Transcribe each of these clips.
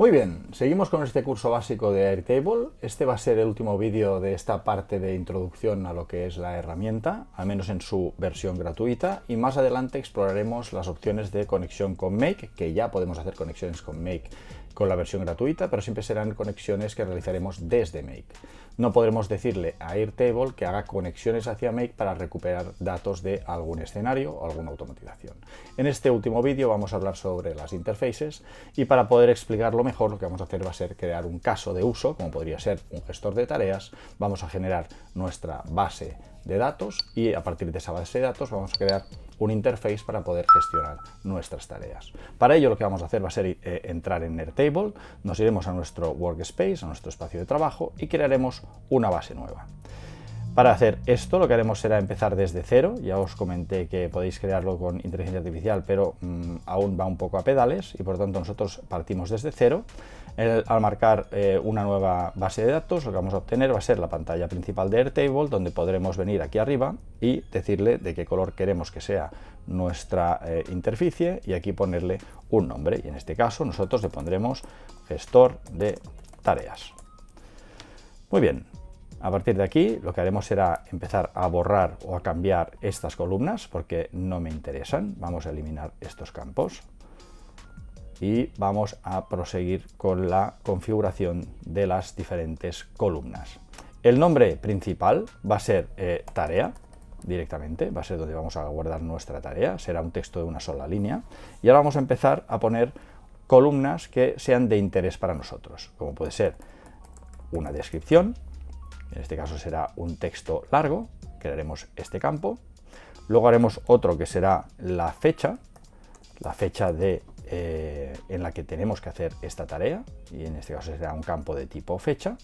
Muy bien, seguimos con este curso básico de Airtable. Este va a ser el último vídeo de esta parte de introducción a lo que es la herramienta, al menos en su versión gratuita, y más adelante exploraremos las opciones de conexión con Make, que ya podemos hacer conexiones con Make con la versión gratuita, pero siempre serán conexiones que realizaremos desde Make. No podremos decirle a Airtable que haga conexiones hacia Make para recuperar datos de algún escenario o alguna automatización. En este último vídeo vamos a hablar sobre las interfaces y para poder explicarlo mejor lo que vamos a hacer va a ser crear un caso de uso, como podría ser un gestor de tareas. Vamos a generar nuestra base de datos y a partir de esa base de datos vamos a crear un interface para poder gestionar nuestras tareas. Para ello lo que vamos a hacer va a ser entrar en Airtable, nos iremos a nuestro workspace, a nuestro espacio de trabajo y crearemos una base nueva. Para hacer esto lo que haremos será empezar desde cero. Ya os comenté que podéis crearlo con inteligencia artificial, pero aún va un poco a pedales y por lo tanto nosotros partimos desde cero. Al marcar una nueva base de datos, lo que vamos a obtener va a ser la pantalla principal de Airtable, donde podremos venir aquí arriba y decirle de qué color queremos que sea nuestra interficie y aquí ponerle un nombre. Y en este caso nosotros le pondremos gestor de tareas. Muy bien. A partir de aquí lo que haremos será empezar a borrar o a cambiar estas columnas porque no me interesan. Vamos a eliminar estos campos y vamos a proseguir con la configuración de las diferentes columnas. El nombre principal va a ser tarea directamente, va a ser donde vamos a guardar nuestra tarea, será un texto de una sola línea y ahora vamos a empezar a poner columnas que sean de interés para nosotros, como puede ser una descripción. En este caso será un texto largo, crearemos este campo. Luego haremos otro que será la fecha en la que tenemos que hacer esta tarea. Y en este caso será un campo de tipo fecha.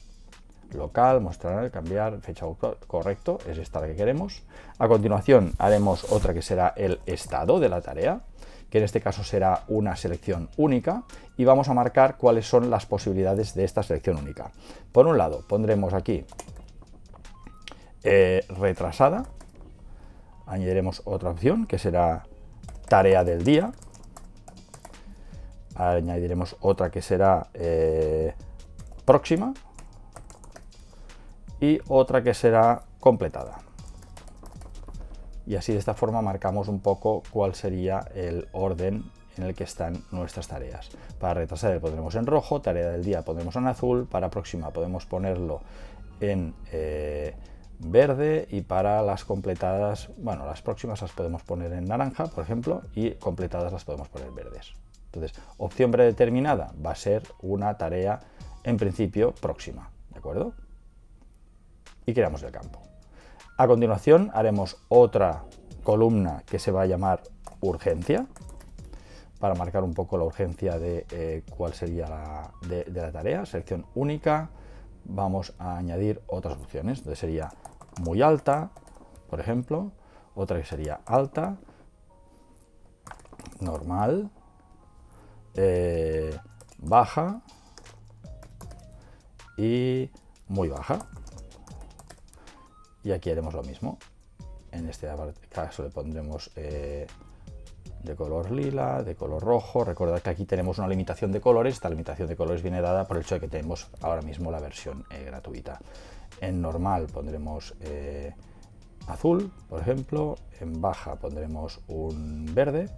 Local, mostrar, cambiar, fecha correcto, es esta la que queremos. A continuación haremos otra que será el estado de la tarea, que en este caso será una selección única y vamos a marcar cuáles son las posibilidades de esta selección única. Por un lado pondremos aquí retrasada, añadiremos otra opción que será tarea del día, añadiremos otra que será próxima y otra que será completada. Y así de esta forma marcamos un poco cuál sería el orden en el que están nuestras tareas. Para retrasar le pondremos en rojo, tarea del día pondremos en azul, para próxima podemos ponerlo en verde y para las completadas, bueno, las próximas las podemos poner en naranja, por ejemplo, y completadas las podemos poner verdes. Entonces, opción predeterminada va a ser una tarea en principio próxima, ¿de acuerdo? Y creamos el campo. A continuación haremos otra columna que se va a llamar urgencia, para marcar un poco la urgencia de cuál sería de la tarea, selección única. Vamos a añadir otras opciones, entonces sería muy alta, por ejemplo, otra que sería alta, normal, baja y muy baja. Y aquí haremos lo mismo. En este caso le pondremos de color lila, de color rojo. Recordad que aquí tenemos una limitación de colores. Esta limitación de colores viene dada por el hecho de que tenemos ahora mismo la versión gratuita. En normal pondremos azul, por ejemplo. En baja pondremos un verde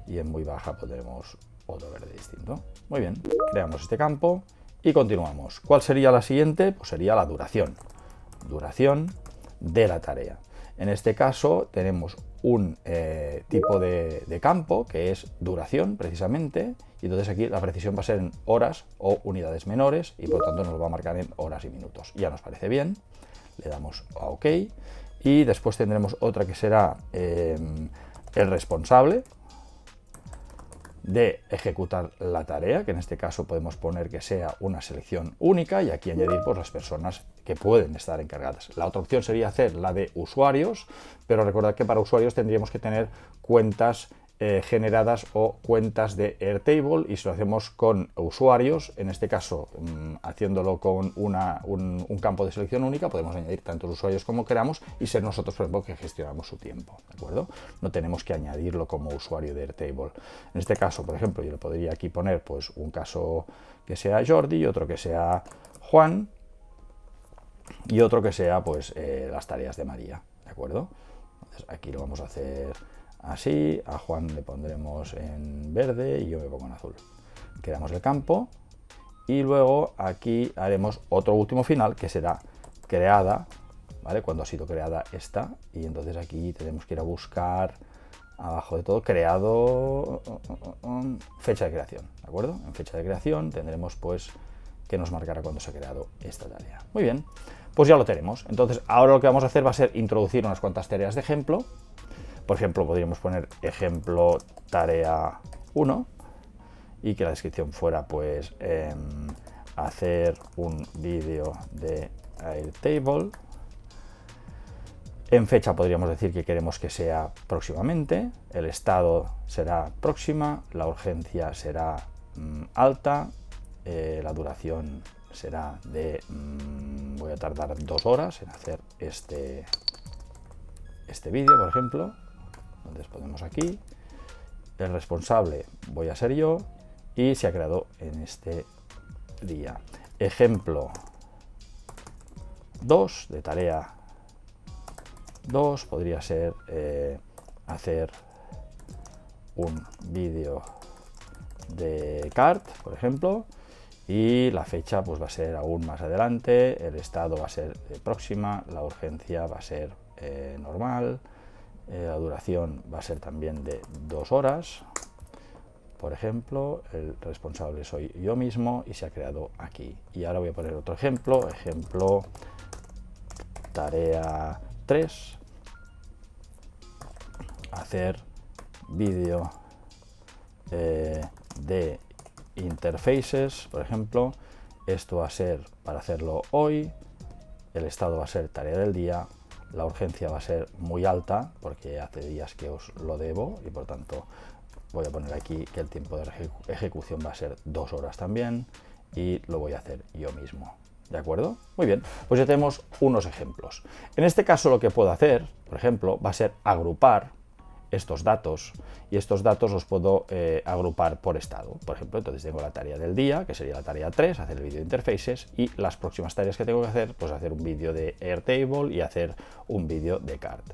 y en muy baja pondremos otro verde distinto. Muy bien, creamos este campo y continuamos. ¿Cuál sería la siguiente? Pues sería la duración. Duración de la tarea. En este caso tenemos un tipo de campo que es duración precisamente y entonces aquí la precisión va a ser en horas o unidades menores y por tanto nos va a marcar en horas y minutos. Ya nos parece bien, le damos a OK y después tendremos otra que será el responsable de ejecutar la tarea, que en este caso podemos poner que sea una selección única y aquí añadir pues, las personas que pueden estar encargadas. La otra opción sería hacer la de usuarios, pero recordad que para usuarios tendríamos que tener cuentas generadas o cuentas de Airtable, y si lo hacemos con usuarios, en este caso haciéndolo con un campo de selección única, podemos añadir tantos usuarios como queramos y ser nosotros, por ejemplo, que gestionamos su tiempo, ¿de acuerdo? No tenemos que añadirlo como usuario de Airtable. En este caso, por ejemplo, yo le podría aquí poner pues un caso que sea Jordi y otro que sea Juan y otro que sea pues las tareas de María, ¿de acuerdo? Entonces aquí lo vamos a hacer así, a Juan le pondremos en verde y yo me pongo en azul. Creamos el campo y luego aquí haremos otro último final que será creada, ¿vale? Cuando ha sido creada esta, y entonces aquí tenemos que ir a buscar abajo de todo creado, fecha de creación, ¿de acuerdo? En fecha de creación tendremos pues que nos marcará cuando se ha creado esta tarea. Muy bien, pues ya lo tenemos. Entonces ahora lo que vamos a hacer va a ser introducir unas cuantas tareas de ejemplo. Por ejemplo, podríamos poner ejemplo tarea 1 y que la descripción fuera pues hacer un vídeo de Airtable. En fecha podríamos decir que queremos que sea próximamente, el estado será próxima, la urgencia será alta, la duración será de voy a tardar 2 horas en hacer este vídeo, por ejemplo. Entonces ponemos aquí, el responsable voy a ser yo y se ha creado en este día. Ejemplo 2 de tarea 2 podría ser hacer un vídeo de CART, por ejemplo, y la fecha pues va a ser aún más adelante, el estado va a ser próxima, la urgencia va a ser normal, la duración va a ser también de 2 horas, por ejemplo, el responsable soy yo mismo y se ha creado aquí. Y ahora voy a poner otro ejemplo, ejemplo tarea 3, hacer vídeo de interfaces, por ejemplo. Esto va a ser para hacerlo hoy, el estado va a ser tarea del día, la urgencia va a ser muy alta porque hace días que os lo debo y por tanto voy a poner aquí que el tiempo de ejecución va a ser 2 horas también y lo voy a hacer yo mismo. ¿De acuerdo? Muy bien, pues ya tenemos unos ejemplos. En este caso lo que puedo hacer, por ejemplo, va a ser agrupar estos datos y estos datos los puedo agrupar por estado. Por ejemplo, entonces tengo la tarea del día, que sería la tarea 3, hacer el vídeo de interfaces, y las próximas tareas que tengo que hacer, pues hacer un vídeo de Airtable y hacer un vídeo de CART.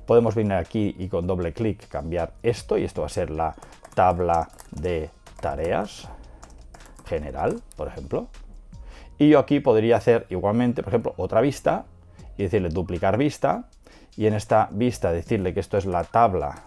Podemos venir aquí y con doble clic cambiar esto, y esto va a ser la tabla de tareas general, por ejemplo. Y yo aquí podría hacer igualmente, por ejemplo, otra vista y decirle duplicar vista, y en esta vista decirle que esto es la tabla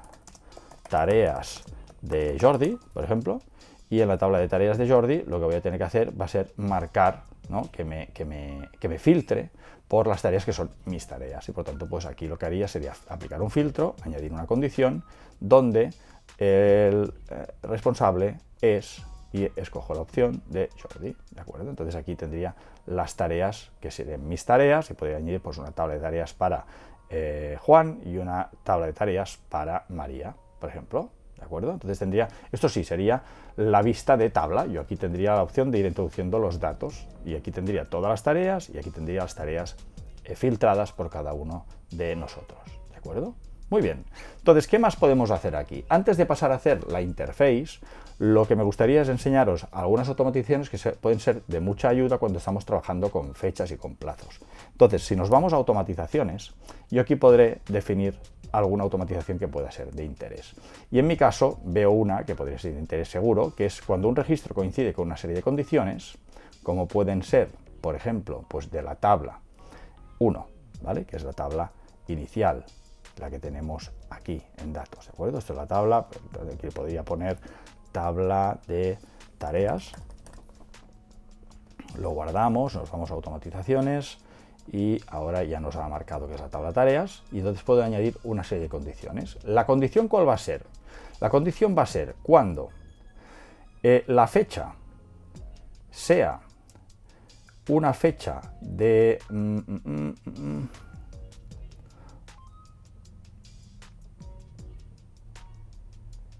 tareas de Jordi, por ejemplo, y en la tabla de tareas de Jordi lo que voy a tener que hacer va a ser marcar, ¿no? que me filtre por las tareas que son mis tareas, y por tanto pues aquí lo que haría sería aplicar un filtro, añadir una condición donde el responsable es, y escojo la opción de Jordi, ¿de acuerdo? Entonces aquí tendría las tareas que serían mis tareas, y podría añadir pues una tabla de tareas para Juan y una tabla de tareas para María, por ejemplo, ¿de acuerdo? Entonces tendría, esto sí sería la vista de tabla. Yo aquí tendría la opción de ir introduciendo los datos, y aquí tendría todas las tareas, y aquí tendría las tareas filtradas por cada uno de nosotros, ¿de acuerdo? Muy bien, entonces, ¿qué más podemos hacer aquí? Antes de pasar a hacer la interface, lo que me gustaría es enseñaros algunas automatizaciones que pueden ser de mucha ayuda cuando estamos trabajando con fechas y con plazos. Entonces, si nos vamos a automatizaciones, yo aquí podré definir alguna automatización que pueda ser de interés. Y en mi caso veo una que podría ser de interés seguro, que es cuando un registro coincide con una serie de condiciones, como pueden ser, por ejemplo, pues de la tabla 1, ¿vale? Que es la tabla inicial, la que tenemos aquí en datos, ¿de acuerdo? Esto es la tabla, que podría poner tabla de tareas, lo guardamos, nos vamos a automatizaciones y ahora ya nos ha marcado que es la tabla de tareas, y entonces puedo añadir una serie de condiciones. ¿La condición cuál va a ser? La condición va a ser cuando la fecha sea una fecha de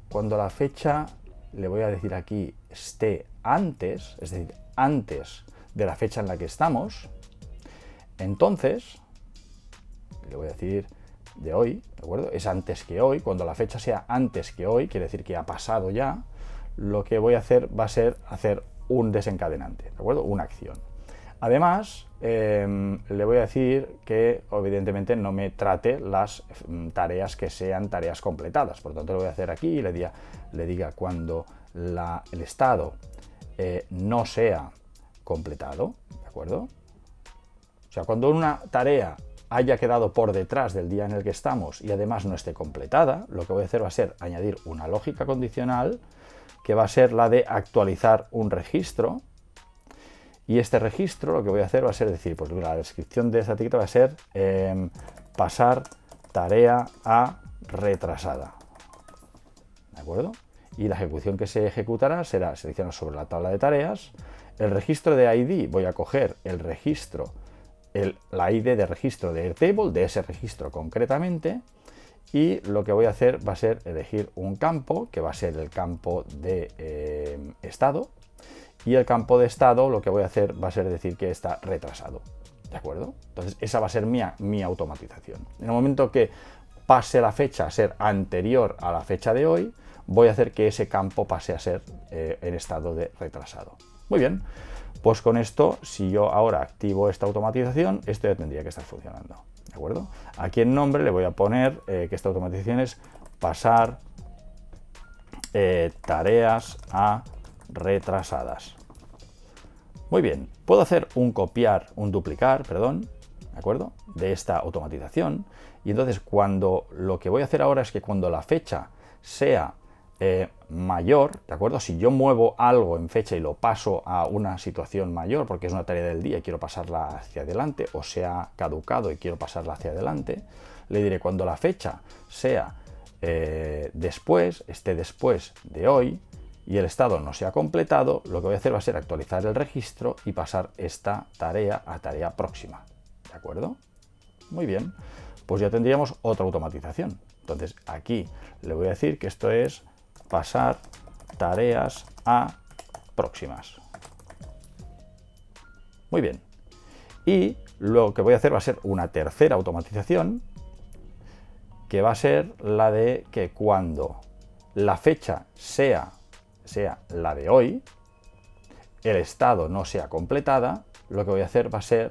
cuando la fecha, le voy a decir aquí, esté antes, es decir, antes de la fecha en la que estamos, entonces, le voy a decir de hoy, ¿de acuerdo? Es antes que hoy. Cuando la fecha sea antes que hoy, quiere decir que ha pasado ya, lo que voy a hacer va a ser hacer un desencadenante, ¿de acuerdo? Una acción. Además, le voy a decir que evidentemente no me trate las tareas que sean tareas completadas. Por lo tanto, lo voy a hacer aquí y le diga cuando el estado no sea completado, ¿de acuerdo? O sea, cuando una tarea haya quedado por detrás del día en el que estamos y además no esté completada, lo que voy a hacer va a ser añadir una lógica condicional que va a ser la de actualizar un registro. Y este registro lo que voy a hacer va a ser decir, pues la descripción de esta etiqueta va a ser pasar tarea a retrasada. ¿De acuerdo? Y la ejecución que se ejecutará será seleccionar sobre la tabla de tareas. El registro de ID, voy a coger el registro, la ID de registro de Airtable, de ese registro concretamente, y lo que voy a hacer va a ser elegir un campo, que va a ser el campo de estado, y el campo de estado lo que voy a hacer va a ser decir que está retrasado, ¿de acuerdo? Entonces esa va a ser mi automatización. En el momento que pase la fecha a ser anterior a la fecha de hoy, voy a hacer que ese campo pase a ser en estado de retrasado. Muy bien, pues con esto, si yo ahora activo esta automatización, esto ya tendría que estar funcionando, ¿de acuerdo? Aquí en nombre le voy a poner que esta automatización es pasar tareas a retrasadas. Muy bien, puedo hacer un duplicar, perdón, ¿de acuerdo? De esta automatización, y entonces lo que voy a hacer ahora es que cuando la fecha sea mayor, ¿de acuerdo? Si yo muevo algo en fecha y lo paso a una situación mayor, porque es una tarea del día y quiero pasarla hacia adelante, o sea caducado y quiero pasarla hacia adelante, le diré cuando la fecha sea esté después de hoy y el estado no se ha completado, lo que voy a hacer va a ser actualizar el registro y pasar esta tarea a tarea próxima, ¿de acuerdo? Muy bien, pues ya tendríamos otra automatización. Entonces aquí le voy a decir que esto es pasar tareas a próximas. Muy bien. Y lo que voy a hacer va a ser una tercera automatización, que va a ser la de que cuando la fecha sea la de hoy, el estado no sea completada, lo que voy a hacer va a ser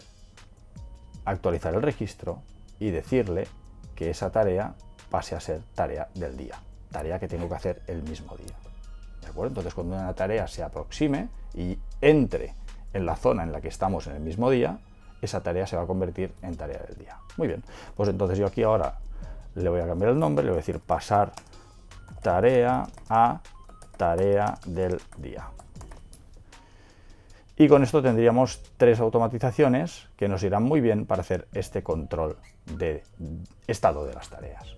actualizar el registro y decirle que esa tarea pase a ser tarea del día, tarea que tengo que hacer el mismo día. ¿De acuerdo? Entonces, cuando una tarea se aproxime y entre en la zona en la que estamos en el mismo día, esa tarea se va a convertir en tarea del día. Muy bien, pues entonces yo aquí ahora le voy a cambiar el nombre, le voy a decir pasar tarea a tarea del día. Y con esto tendríamos 3 automatizaciones que nos irán muy bien para hacer este control de estado de las tareas.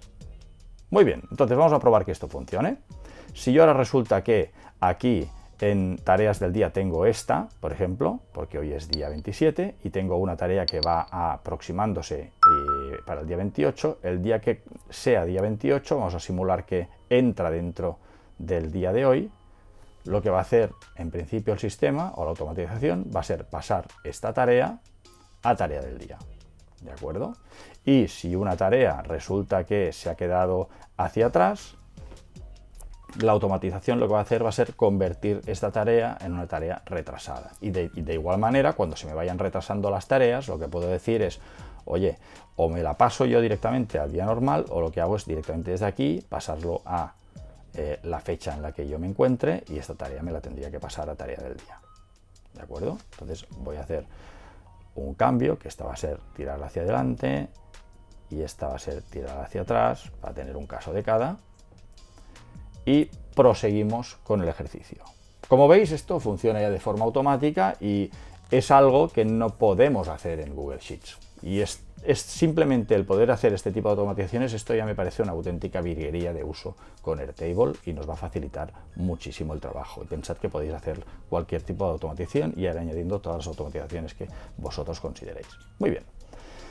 Muy bien, entonces vamos a probar que esto funcione. Si yo ahora resulta que aquí en tareas del día tengo esta, por ejemplo, porque hoy es día 27 y tengo una tarea que va aproximándose para el día 28, el día que sea día 28, vamos a simular que entra dentro del día de hoy, lo que va a hacer en principio el sistema o la automatización va a ser pasar esta tarea a tarea del día. ¿De acuerdo? Y si una tarea resulta que se ha quedado hacia atrás, la automatización lo que va a hacer va a ser convertir esta tarea en una tarea retrasada. Y de igual manera, cuando se me vayan retrasando las tareas, lo que puedo decir es, oye, o me la paso yo directamente al día normal, o lo que hago es directamente desde aquí pasarlo a la fecha en la que yo me encuentre, y esta tarea me la tendría que pasar a tarea del día. ¿De acuerdo? Entonces voy a hacer un cambio, que esta va a ser tirar hacia adelante y esta va a ser tirar hacia atrás, para tener un caso de cada, y proseguimos con el ejercicio. Como veis, esto funciona ya de forma automática y es algo que no podemos hacer en Google Sheets, y es simplemente el poder hacer este tipo de automatizaciones. Esto ya me parece una auténtica virguería de uso con Airtable y nos va a facilitar muchísimo el trabajo. Y pensad que podéis hacer cualquier tipo de automatización y ir añadiendo todas las automatizaciones que vosotros consideréis. Muy bien,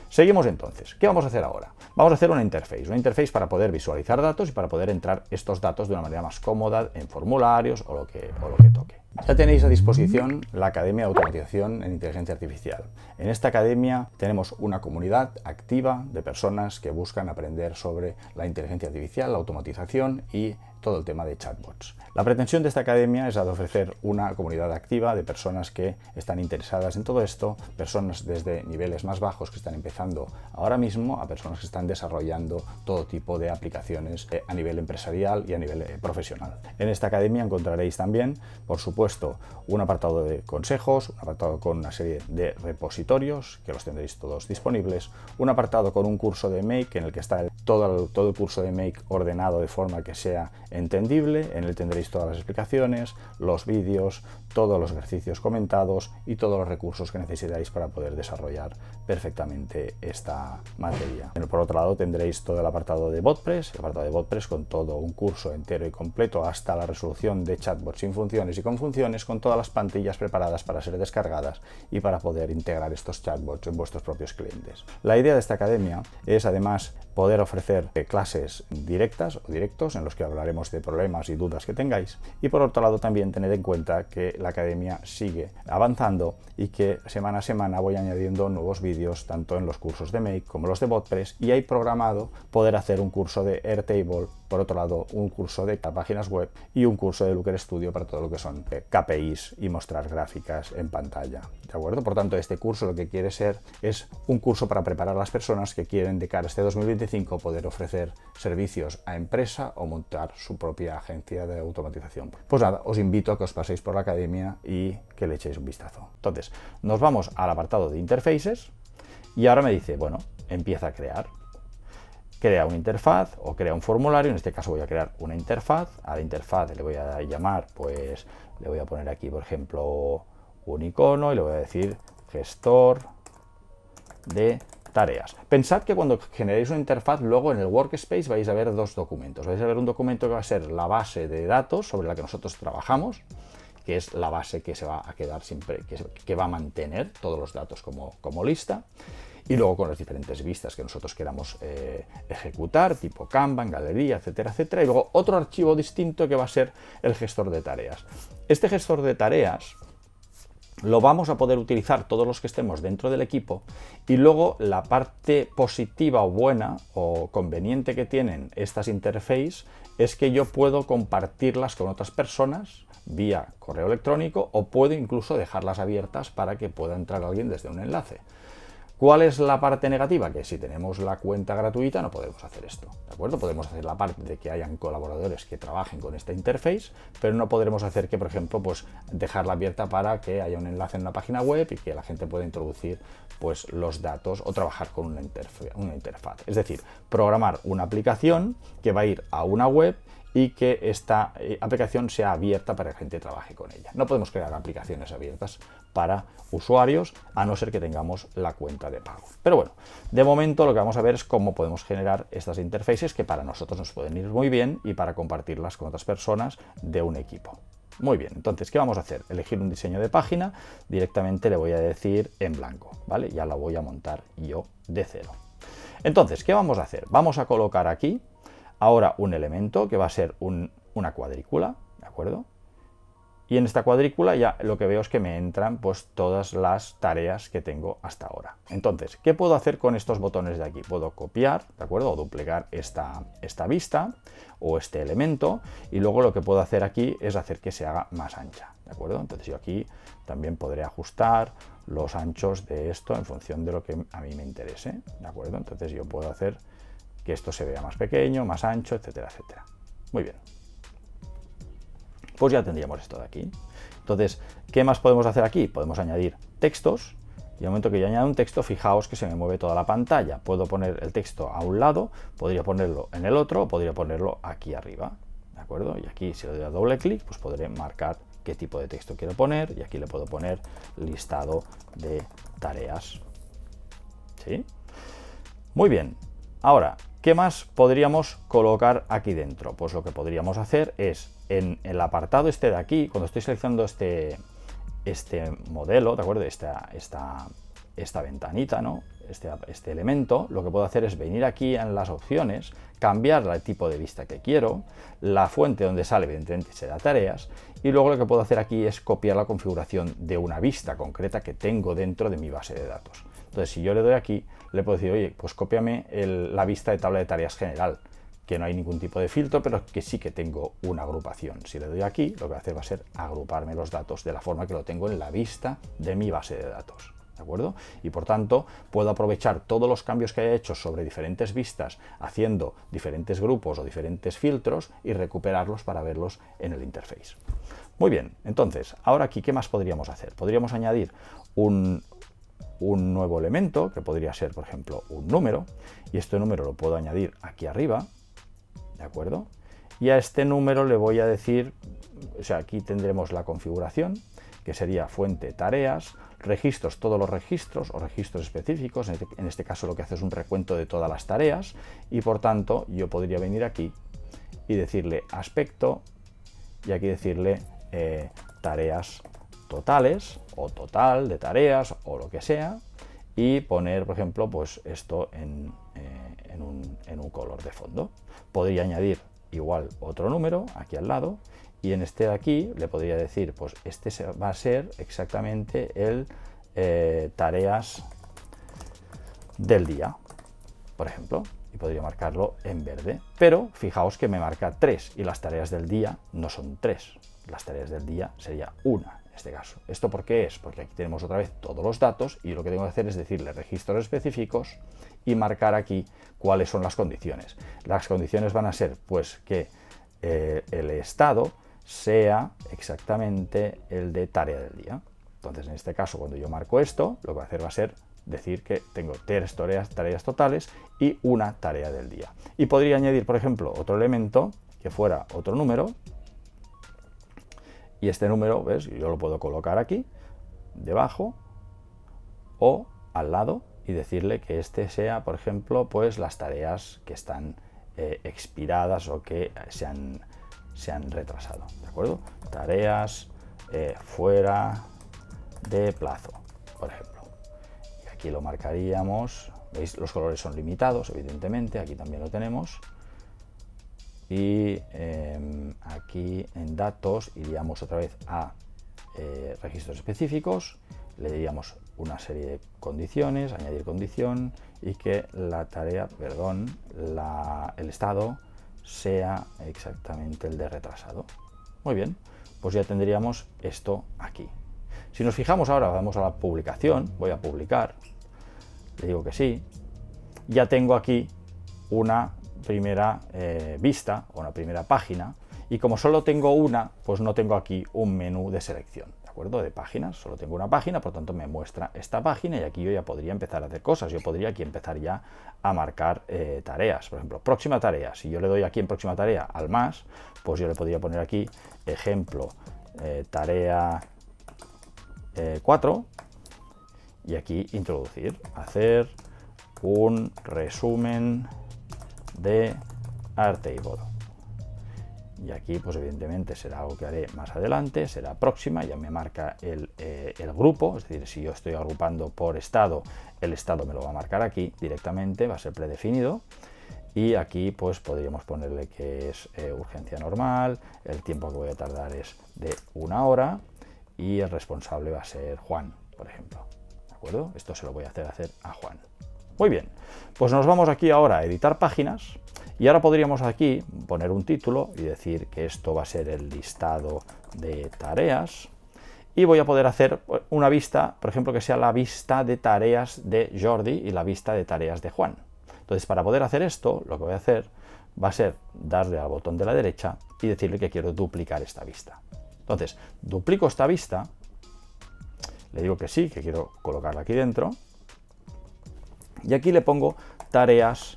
Seguimos entonces. ¿Qué vamos a hacer ahora? Vamos a hacer una interface para poder visualizar datos y para poder entrar estos datos de una manera más cómoda en formularios o lo que toque. Ya tenéis a disposición la Academia de Automatización en Inteligencia Artificial. En esta academia tenemos una comunidad activa de personas que buscan aprender sobre la inteligencia artificial, la automatización y todo el tema de chatbots. La pretensión de esta academia es la de ofrecer una comunidad activa de personas que están interesadas en todo esto, personas desde niveles más bajos que están empezando ahora mismo a personas que están desarrollando todo tipo de aplicaciones a nivel empresarial y a nivel profesional. En esta academia encontraréis también, por supuesto, un apartado de consejos, un apartado con una serie de repositorios, que los tendréis todos disponibles, un apartado con un curso de Make en el que está todo el curso de Make ordenado de forma que sea entendible. En él tendréis todas las explicaciones, los vídeos, todos los ejercicios comentados y todos los recursos que necesitáis para poder desarrollar perfectamente esta materia. Por otro lado tendréis todo el apartado de WordPress, con todo un curso entero y completo hasta la resolución de chatbots sin funciones y con funciones, con todas las plantillas preparadas para ser descargadas y para poder integrar estos chatbots en vuestros propios clientes. La idea de esta academia es además poder ofrecer clases directas o directos en los que hablaremos de problemas y dudas que tengáis, y por otro lado también tened en cuenta que la academia sigue avanzando y que semana a semana voy añadiendo nuevos vídeos tanto en los cursos de Make como los de WordPress, y hay programado poder hacer un curso de Airtable, por otro lado un curso de páginas web y un curso de Looker Studio para todo lo que son KPIs y mostrar gráficas en pantalla, ¿de acuerdo? Por tanto, este curso lo que quiere ser es un curso para preparar a las personas que quieren de cara a este 2025 poder ofrecer servicios a empresa o montar su propia agencia de automatización. Pues nada, os invito a que os paséis por la academia y que le echéis un vistazo. Entonces, nos vamos al apartado de interfaces y ahora me dice, bueno, empieza a crear. Crea una interfaz o crea un formulario. En este caso voy a crear una interfaz. A la interfaz le voy a llamar, pues le voy a poner aquí, por ejemplo, un icono y le voy a decir gestor de tareas. Pensad que cuando generéis una interfaz, luego en el workspace vais a ver dos documentos. Vais a ver un documento que va a ser la base de datos sobre la que nosotros trabajamos, que es la base que se va a quedar siempre, que va a mantener todos los datos como lista. Y luego con las diferentes vistas que nosotros queramos ejecutar, tipo Kanban, galería, etcétera, etcétera. Y luego otro archivo distinto que va a ser el gestor de tareas. Este gestor de tareas lo vamos a poder utilizar todos los que estemos dentro del equipo, y luego la parte positiva o buena o conveniente que tienen estas interfaces es que yo puedo compartirlas con otras personas vía correo electrónico o puedo incluso dejarlas abiertas para que pueda entrar alguien desde un enlace. ¿Cuál es la parte negativa? Que si tenemos la cuenta gratuita no podemos hacer esto, ¿de acuerdo? Podemos hacer la parte de que hayan colaboradores que trabajen con esta interface, pero no podremos hacer que, por ejemplo, pues dejarla abierta para que haya un enlace en una página web y que la gente pueda introducir pues los datos o trabajar con una interfaz. Es decir, programar una aplicación que va a ir a una web y que esta aplicación sea abierta para que la gente trabaje con ella. No podemos crear aplicaciones abiertas para usuarios a no ser que tengamos la cuenta de pago. Pero bueno, de momento lo que vamos a ver es cómo podemos generar estas interfaces que para nosotros nos pueden ir muy bien y para compartirlas con otras personas de un equipo. Muy bien, entonces, ¿qué vamos a hacer? Elegir un diseño de página, directamente le voy a decir en blanco, ¿vale? Ya la voy a montar yo de cero. Entonces, ¿qué vamos a hacer? Vamos a colocar aquí ahora un elemento que va a ser una cuadrícula, ¿de acuerdo? Y en esta cuadrícula ya lo que veo es que me entran pues todas las tareas que tengo hasta ahora. Entonces, ¿qué puedo hacer con estos botones de aquí? Puedo copiar, ¿de acuerdo? O duplicar esta vista o este elemento, y luego lo que puedo hacer aquí es hacer que se haga más ancha, ¿de acuerdo? Entonces yo aquí también podré ajustar los anchos de esto en función de lo que a mí me interese, ¿de acuerdo? Entonces yo puedo hacer que esto se vea más pequeño, más ancho, etcétera, etcétera. Muy bien. Pues ya tendríamos esto de aquí. Entonces, ¿qué más podemos hacer aquí? Podemos añadir textos, y al momento que yo añado un texto, fijaos que se me mueve toda la pantalla. Puedo poner el texto a un lado, podría ponerlo en el otro, podría ponerlo aquí arriba, ¿de acuerdo? Y aquí, si le doy a doble clic, pues podré marcar qué tipo de texto quiero poner, y aquí le puedo poner listado de tareas. ¿Sí? Muy bien. Ahora, ¿qué más podríamos colocar aquí dentro? Pues lo que podríamos hacer es, en el apartado este de aquí, cuando estoy seleccionando este modelo, ¿de acuerdo? Esta ventanita, ¿no? este elemento, lo que puedo hacer es venir aquí en las opciones, cambiar el tipo de vista que quiero, la fuente donde sale evidentemente será tareas, y luego lo que puedo hacer aquí es copiar la configuración de una vista concreta que tengo dentro de mi base de datos. Entonces, si yo le doy aquí, le puedo decir, oye, pues cópiame la vista de tabla de tareas general, que no hay ningún tipo de filtro, pero que sí que tengo una agrupación. Si le doy aquí, lo que va a hacer va a ser agruparme los datos de la forma que lo tengo en la vista de mi base de datos. ¿De acuerdo? Y por tanto, puedo aprovechar todos los cambios que haya hecho sobre diferentes vistas, haciendo diferentes grupos o diferentes filtros y recuperarlos para verlos en el interface. Muy bien, entonces, ahora aquí, ¿qué más podríamos hacer? Podríamos añadir un nuevo elemento, que podría ser, por ejemplo, un número, y este número lo puedo añadir aquí arriba, ¿de acuerdo? Y a este número le voy a decir, o sea, aquí tendremos la configuración, que sería fuente tareas, registros, todos los registros o registros específicos, en este caso lo que hace es un recuento de todas las tareas, y por tanto yo podría venir aquí y decirle aspecto, y aquí decirle tareas totales, o total de tareas, o lo que sea, y poner, por ejemplo, pues esto en un color de fondo. Podría añadir igual otro número aquí al lado, y en este de aquí le podría decir, pues este va a ser exactamente el tareas del día, por ejemplo, y podría marcarlo en verde. Pero fijaos que me marca 3 y las tareas del día no son 3, las tareas del día sería una en este caso. ¿Esto por qué es? Porque aquí tenemos otra vez todos los datos y lo que tengo que hacer es decirle registros específicos y marcar aquí cuáles son las condiciones. Las condiciones van a ser pues que el estado sea exactamente el de tarea del día. Entonces, en este caso, cuando yo marco esto, lo que voy a hacer va a ser decir que tengo 3 tareas totales y una tarea del día. Y podría añadir, por ejemplo, otro elemento que fuera otro número, y este número, ¿ves? Yo lo puedo colocar aquí, debajo, o al lado, y decirle que este sea, por ejemplo, pues las tareas que están expiradas o que se han retrasado, ¿de acuerdo? Tareas fuera de plazo, por ejemplo. Y aquí lo marcaríamos, ¿veis? Los colores son limitados, evidentemente, aquí también lo tenemos. Y aquí en datos iríamos otra vez a registros específicos, le diríamos una serie de condiciones, añadir condición, y que la tarea, perdón, el estado sea exactamente el de retrasado. Muy bien, pues ya tendríamos esto aquí. Si nos fijamos ahora, vamos a la publicación, voy a publicar, le digo que sí, ya tengo aquí una primera vista o una primera página, y como solo tengo una, pues no tengo aquí un menú de selección, ¿de acuerdo? De páginas, solo tengo una página, por tanto me muestra esta página y aquí yo ya podría empezar a hacer cosas. Yo podría aquí empezar ya a marcar tareas, por ejemplo, próxima tarea. Si yo le doy aquí en próxima tarea al más, pues yo le podría poner aquí ejemplo tarea 4 y aquí introducir, hacer un resumen de Airtable. Y aquí pues evidentemente será algo que haré más adelante, será próxima, ya me marca el grupo, es decir, si yo estoy agrupando por estado, el estado me lo va a marcar aquí directamente, va a ser predefinido. Y aquí pues podríamos ponerle que es urgencia normal, el tiempo que voy a tardar es de 1 hora y el responsable va a ser Juan, por ejemplo. ¿De acuerdo? Esto se lo voy a hacer a Juan. Muy bien, pues nos vamos aquí ahora a editar páginas y ahora podríamos aquí poner un título y decir que esto va a ser el listado de tareas y voy a poder hacer una vista, por ejemplo, que sea la vista de tareas de Jordi y la vista de tareas de Juan. Entonces, para poder hacer esto, lo que voy a hacer va a ser darle al botón de la derecha y decirle que quiero duplicar esta vista. Entonces, duplico esta vista, le digo que sí, que quiero colocarla aquí dentro, y aquí le pongo tareas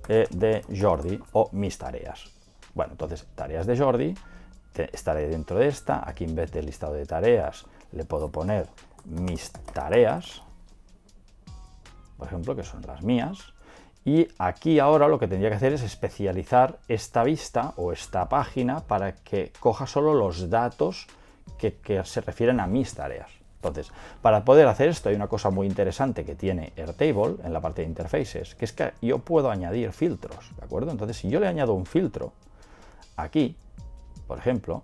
de Jordi o mis tareas. Bueno, entonces, tareas de Jordi, estaré dentro de esta, aquí en vez del listado de tareas le puedo poner mis tareas, por ejemplo, que son las mías. Y aquí ahora lo que tendría que hacer es especializar esta vista o esta página para que coja solo los datos que se refieren a mis tareas. Entonces, para poder hacer esto hay una cosa muy interesante que tiene Airtable en la parte de interfaces, que es que yo puedo añadir filtros, ¿de acuerdo? Entonces, si yo le añado un filtro aquí, por ejemplo,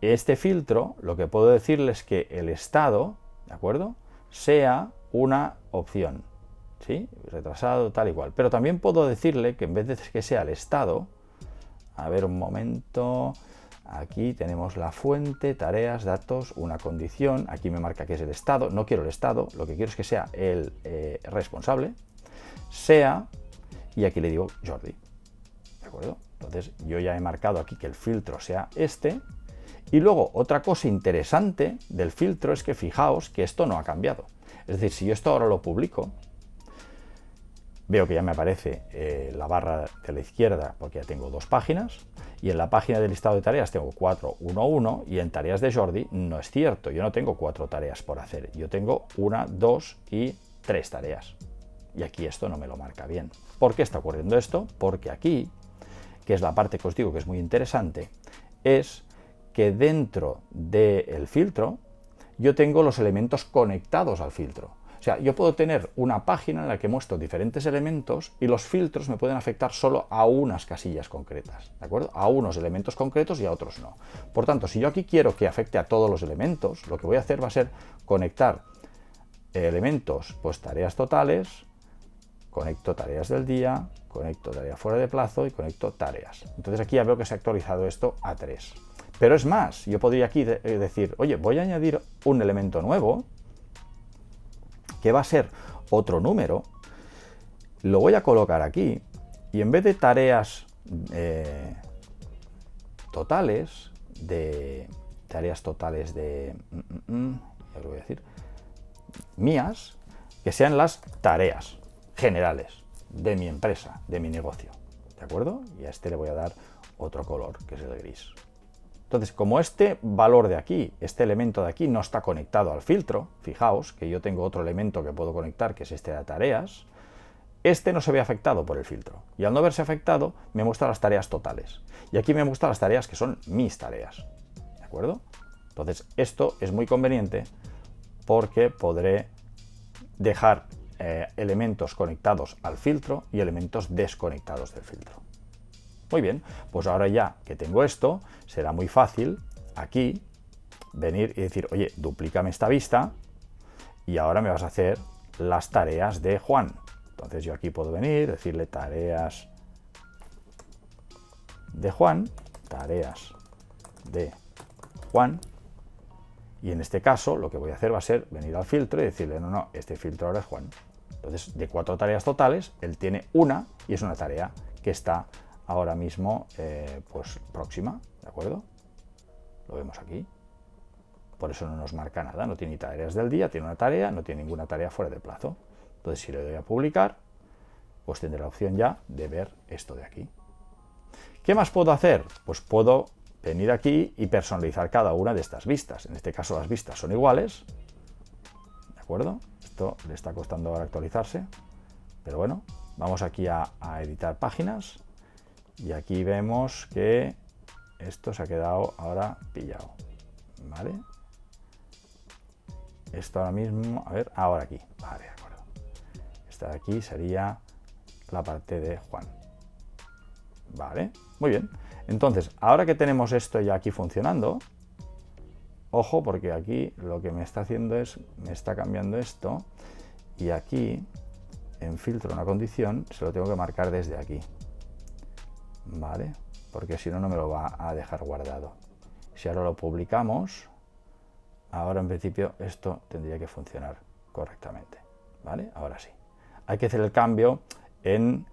este filtro, lo que puedo decirle es que el estado, ¿de acuerdo?, sea una opción, ¿sí? Retrasado, tal y cual. Pero también puedo decirle que en vez de que sea el estado, a ver un momento, aquí tenemos la fuente, tareas, datos, una condición, aquí me marca que es el estado, no quiero el estado, lo que quiero es que sea el responsable, sea, y aquí le digo Jordi, ¿de acuerdo? Entonces yo ya he marcado aquí que el filtro sea este, y luego otra cosa interesante del filtro es que fijaos que esto no ha cambiado. Es decir, si yo esto ahora lo publico, veo que ya me aparece la barra de la izquierda porque ya tengo 2 páginas, y en la página del listado de tareas tengo 4, 1, 1, y en tareas de Jordi no es cierto, yo no tengo 4 tareas por hacer, yo tengo 1, 2 y 3 tareas. Y aquí esto no me lo marca bien. ¿Por qué está ocurriendo esto? Porque aquí, que es la parte que os digo que es muy interesante, es que dentro del filtro yo tengo los elementos conectados al filtro. O sea, yo puedo tener una página en la que muestro diferentes elementos y los filtros me pueden afectar solo a unas casillas concretas, ¿de acuerdo? A unos elementos concretos y a otros no. Por tanto, si yo aquí quiero que afecte a todos los elementos, lo que voy a hacer va a ser conectar elementos, pues tareas totales, conecto tareas del día, conecto tarea fuera de plazo y conecto tareas. Entonces aquí ya veo que se ha actualizado esto a 3. Pero es más, yo podría aquí decir, oye, voy a añadir un elemento nuevo, que va a ser otro número, lo voy a colocar aquí, y en vez de tareas totales, ya lo voy a decir, mías, que sean las tareas generales de mi empresa, de mi negocio, ¿de acuerdo? Y a este le voy a dar otro color, que es el gris. Entonces, como este valor de aquí, este elemento de aquí no está conectado al filtro, fijaos que yo tengo otro elemento que puedo conectar, que es este de tareas, este no se ve afectado por el filtro. Y al no verse afectado, me muestra las tareas totales. Y aquí me muestra las tareas que son mis tareas, ¿de acuerdo? Entonces, esto es muy conveniente porque podré dejar elementos conectados al filtro y elementos desconectados del filtro. Muy bien, pues ahora ya que tengo esto, será muy fácil aquí venir y decir, oye, duplícame esta vista y ahora me vas a hacer las tareas de Juan. Entonces yo aquí puedo venir, decirle tareas de Juan, tareas de Juan, y en este caso lo que voy a hacer va a ser venir al filtro y decirle, no, este filtro ahora es Juan. Entonces, de 4 tareas totales, él tiene una y es una tarea que está ahora mismo pues próxima, ¿de acuerdo? Lo vemos aquí. Por eso no nos marca nada, no tiene ni tareas del día, tiene una tarea, no tiene ninguna tarea fuera de plazo. Entonces, si le doy a publicar, pues tendré la opción ya de ver esto de aquí. ¿Qué más puedo hacer? Pues puedo venir aquí y personalizar cada una de estas vistas. En este caso las vistas son iguales, ¿de acuerdo? Esto le está costando ahora actualizarse, pero bueno, vamos aquí a editar páginas. Y aquí vemos que esto se ha quedado ahora pillado, ¿vale? Esto ahora mismo, a ver, ahora aquí, vale, de acuerdo. Esta de aquí sería la parte de Juan, ¿vale? Muy bien. Entonces, ahora que tenemos esto ya aquí funcionando, ojo, porque aquí lo que me está haciendo es, me está cambiando esto, y aquí, en filtro una condición, se lo tengo que marcar desde aquí. ¿Vale? Porque si no, no me lo va a dejar guardado. Si ahora lo publicamos, ahora en principio esto tendría que funcionar correctamente, ¿vale? Ahora sí. Hay que hacer el cambio en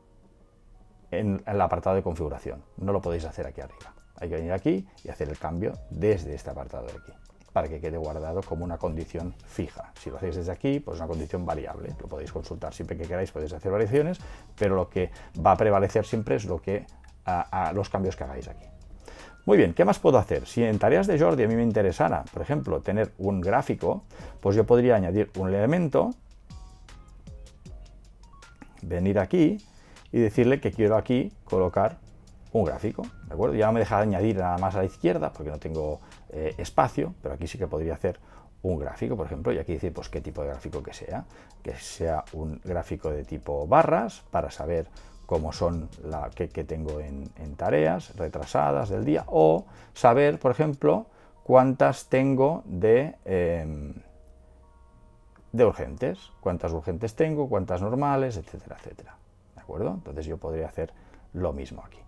el apartado de configuración. No lo podéis hacer aquí arriba. Hay que venir aquí y hacer el cambio desde este apartado de aquí, para que quede guardado como una condición fija. Si lo hacéis desde aquí, pues una condición variable. Lo podéis consultar siempre que queráis, podéis hacer variaciones, pero lo que va a prevalecer siempre es lo que a los cambios que hagáis aquí. Muy bien, ¿qué más puedo hacer? Si en tareas de Jordi a mí me interesara, por ejemplo, tener un gráfico, pues yo podría añadir un elemento, venir aquí y decirle que quiero aquí colocar un gráfico, ¿de acuerdo? Ya no me deja añadir nada más a la izquierda porque no tengo espacio, pero aquí sí que podría hacer un gráfico, por ejemplo, y aquí decir pues qué tipo de gráfico que sea un gráfico de tipo barras para saber cómo son que tengo en tareas retrasadas del día, o saber, por ejemplo, cuántas tengo de urgentes, cuántas urgentes tengo, cuántas normales, etcétera, etcétera. ¿De acuerdo? Entonces yo podría hacer lo mismo aquí.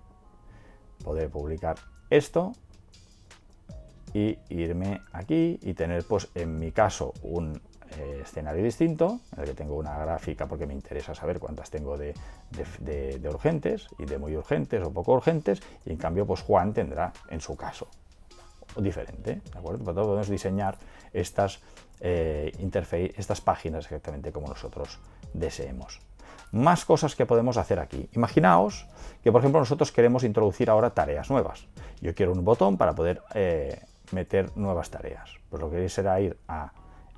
Poder publicar esto y irme aquí y tener, pues en mi caso, un escenario distinto en el que tengo una gráfica porque me interesa saber cuántas tengo de urgentes y de muy urgentes o poco urgentes, y en cambio pues Juan tendrá en su caso diferente, ¿de acuerdo? Por lo tanto podemos diseñar estas estas páginas exactamente como nosotros deseemos. Más cosas que podemos hacer aquí. Imaginaos que, por ejemplo, nosotros queremos introducir ahora tareas nuevas. Yo quiero un botón para poder meter nuevas tareas. Pues lo que será ir a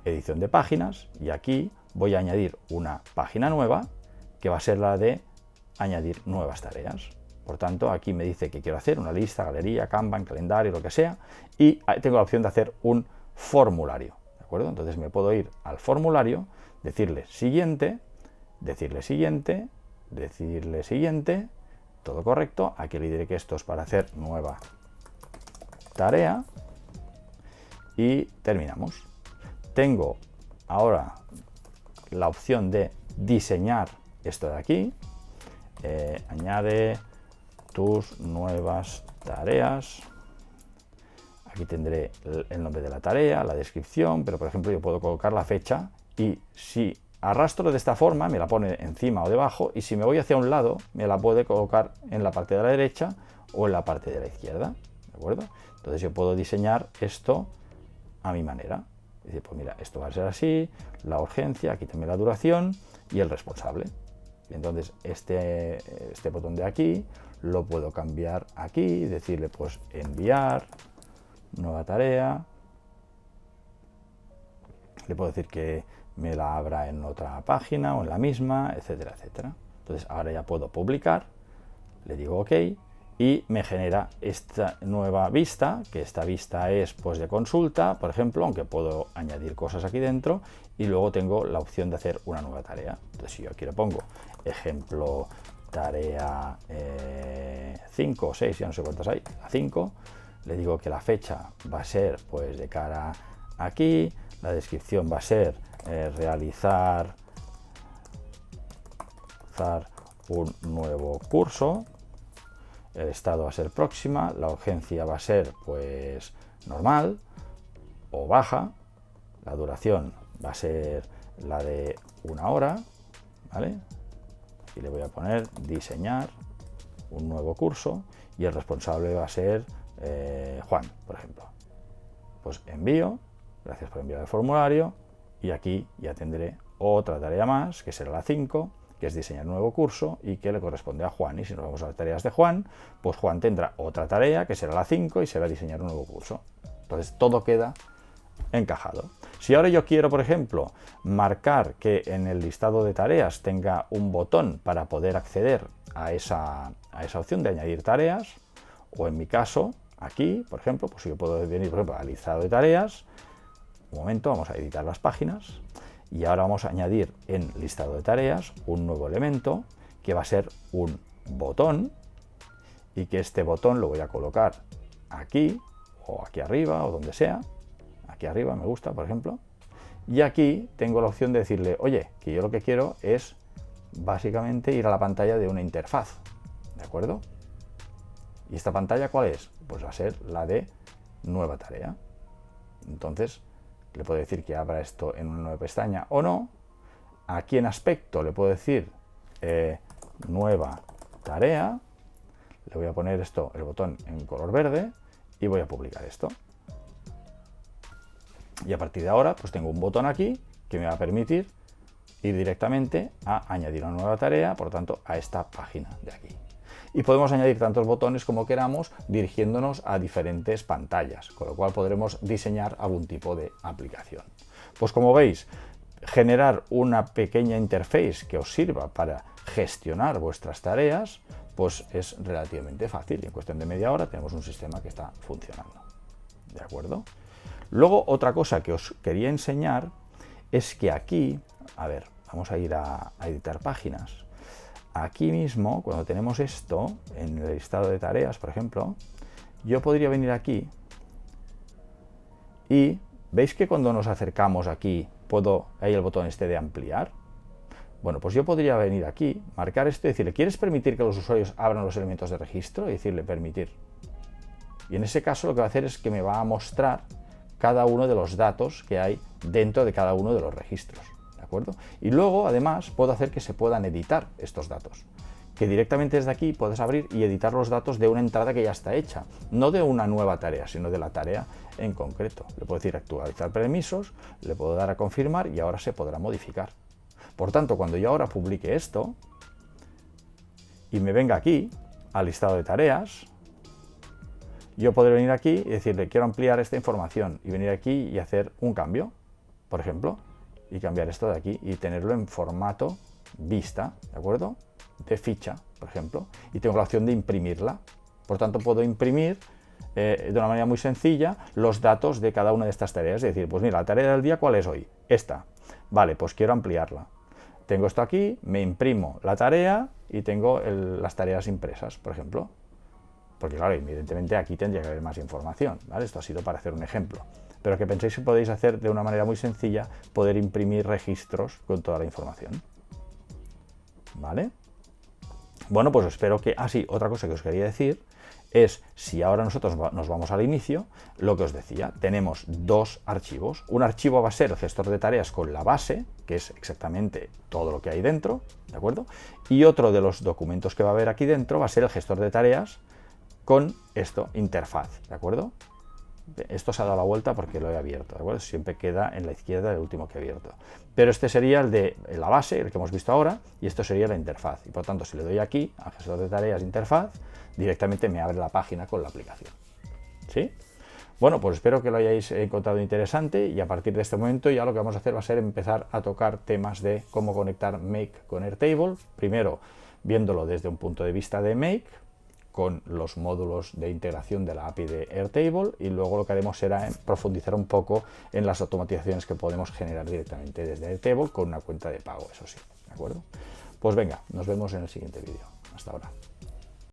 edición de páginas y aquí voy a añadir una página nueva que va a ser la de añadir nuevas tareas. Por tanto, aquí me dice que quiero hacer una lista, galería, Kanban, calendario, lo que sea, y tengo la opción de hacer un formulario. ¿De acuerdo? Entonces me puedo ir al formulario, decirle siguiente, todo correcto. Aquí le diré que esto es para hacer nueva tarea y terminamos. Tengo ahora la opción de diseñar esto de aquí. Añade tus nuevas tareas. Aquí tendré el nombre de la tarea, la descripción, pero por ejemplo yo puedo colocar la fecha y si arrastro de esta forma me la pone encima o debajo, y si me voy hacia un lado me la puede colocar en la parte de la derecha o en la parte de la izquierda. ¿De acuerdo? Entonces yo puedo diseñar esto a mi manera. Es decir, pues mira, esto va a ser así, la urgencia, aquí también la duración y el responsable. Y entonces este botón de aquí lo puedo cambiar aquí, decirle pues enviar, nueva tarea. Le puedo decir que me la abra en otra página o en la misma, etcétera, etcétera. Entonces ahora ya puedo publicar, le digo OK y me genera esta nueva vista, que esta vista es pues de consulta, por ejemplo, aunque puedo añadir cosas aquí dentro, y luego tengo la opción de hacer una nueva tarea. Entonces si yo aquí le pongo ejemplo tarea 5 o 6, ya no sé cuántas hay, la 5, le digo que la fecha va a ser pues de cara aquí, la descripción va a ser realizar un nuevo curso, el estado va a ser próxima, la urgencia va a ser pues normal o baja, la duración va a ser la de 1 hora, ¿vale? Y le voy a poner diseñar un nuevo curso y el responsable va a ser Juan, por ejemplo. Pues envío, gracias por enviar el formulario, y aquí ya tendré otra tarea más, que será la 5, que es diseñar un nuevo curso y que le corresponde a Juan. Y si nos vamos a las tareas de Juan, pues Juan tendrá otra tarea, que será la 5, y será diseñar un nuevo curso. Entonces todo queda encajado. Si ahora yo quiero, por ejemplo, marcar que en el listado de tareas tenga un botón para poder acceder a esa opción de añadir tareas, o en mi caso, aquí, por ejemplo, pues yo puedo venir, por ejemplo, al listado de tareas. Un momento, vamos a editar las páginas y ahora vamos a añadir en listado de tareas un nuevo elemento que va a ser un botón, y que este botón lo voy a colocar aquí o aquí arriba o donde sea. Aquí arriba me gusta, por ejemplo, y aquí tengo la opción de decirle, oye, que yo lo que quiero es básicamente ir a la pantalla de una interfaz, ¿de acuerdo? ¿Y esta pantalla cuál es? Pues va a ser la de nueva tarea. Entonces le puedo decir que abra esto en una nueva pestaña o no. Aquí en aspecto le puedo decir nueva tarea. Le voy a poner esto, el botón en color verde, y voy a publicar esto. Y a partir de ahora pues tengo un botón aquí que me va a permitir ir directamente a añadir una nueva tarea, por lo tanto a esta página de aquí. Y podemos añadir tantos botones como queramos dirigiéndonos a diferentes pantallas, con lo cual podremos diseñar algún tipo de aplicación. Pues como veis, generar una pequeña interface que os sirva para gestionar vuestras tareas pues es relativamente fácil. En cuestión de media hora tenemos un sistema que está funcionando. ¿De acuerdo? Luego, otra cosa que os quería enseñar es que aquí, a ver, vamos a ir a editar páginas. Aquí mismo, cuando tenemos esto, en el listado de tareas, por ejemplo, yo podría venir aquí y ¿veis que cuando nos acercamos aquí, hay el botón este de ampliar? Bueno, pues yo podría venir aquí, marcar esto y decirle, ¿quieres permitir que los usuarios abran los elementos de registro? Y decirle permitir. Y en ese caso lo que va a hacer es que me va a mostrar cada uno de los datos que hay dentro de cada uno de los registros. ¿De acuerdo? Y luego, además, puedo hacer que se puedan editar estos datos. Que directamente desde aquí puedes abrir y editar los datos de una entrada que ya está hecha. No de una nueva tarea, sino de la tarea en concreto. Le puedo decir actualizar permisos, le puedo dar a confirmar y ahora se podrá modificar. Por tanto, cuando yo ahora publique esto y me venga aquí al listado de tareas, yo podré venir aquí y decirle quiero ampliar esta información y venir aquí y hacer un cambio, por ejemplo, y cambiar esto de aquí y tenerlo en formato vista, ¿de acuerdo? De ficha, por ejemplo, y tengo la opción de imprimirla. Por tanto, puedo imprimir de una manera muy sencilla los datos de cada una de estas tareas. Es decir, pues mira, la tarea del día, ¿cuál es hoy? Esta. Vale, pues quiero ampliarla. Tengo esto aquí, me imprimo la tarea y tengo las tareas impresas, por ejemplo. Porque claro, evidentemente aquí tendría que haber más información, ¿vale? Esto ha sido para hacer un ejemplo. Pero que penséis que podéis hacer de una manera muy sencilla, poder imprimir registros con toda la información. ¿Vale? Bueno, pues espero que... Ah, sí, otra cosa que os quería decir es, si ahora nosotros nos vamos al inicio, lo que os decía, tenemos dos archivos. Un archivo va a ser el gestor de tareas con la base, que es exactamente todo lo que hay dentro, ¿de acuerdo? Y otro de los documentos que va a haber aquí dentro va a ser el gestor de tareas con esto, interfaz, ¿de acuerdo? Esto se ha dado la vuelta porque lo he abierto, ¿de acuerdo? Siempre queda en la izquierda el último que he abierto. Pero este sería el de la base, el que hemos visto ahora, y esto sería la interfaz. Y por tanto, si le doy aquí, al gestor de tareas interfaz, directamente me abre la página con la aplicación. ¿Sí? Bueno, pues espero que lo hayáis encontrado interesante y a partir de este momento ya lo que vamos a hacer va a ser empezar a tocar temas de cómo conectar Make con Airtable. Primero, viéndolo desde un punto de vista de Make, con los módulos de integración de la API de Airtable, y luego lo que haremos será profundizar un poco en las automatizaciones que podemos generar directamente desde Airtable con una cuenta de pago, eso sí, ¿de acuerdo? Pues venga, nos vemos en el siguiente vídeo. Hasta ahora.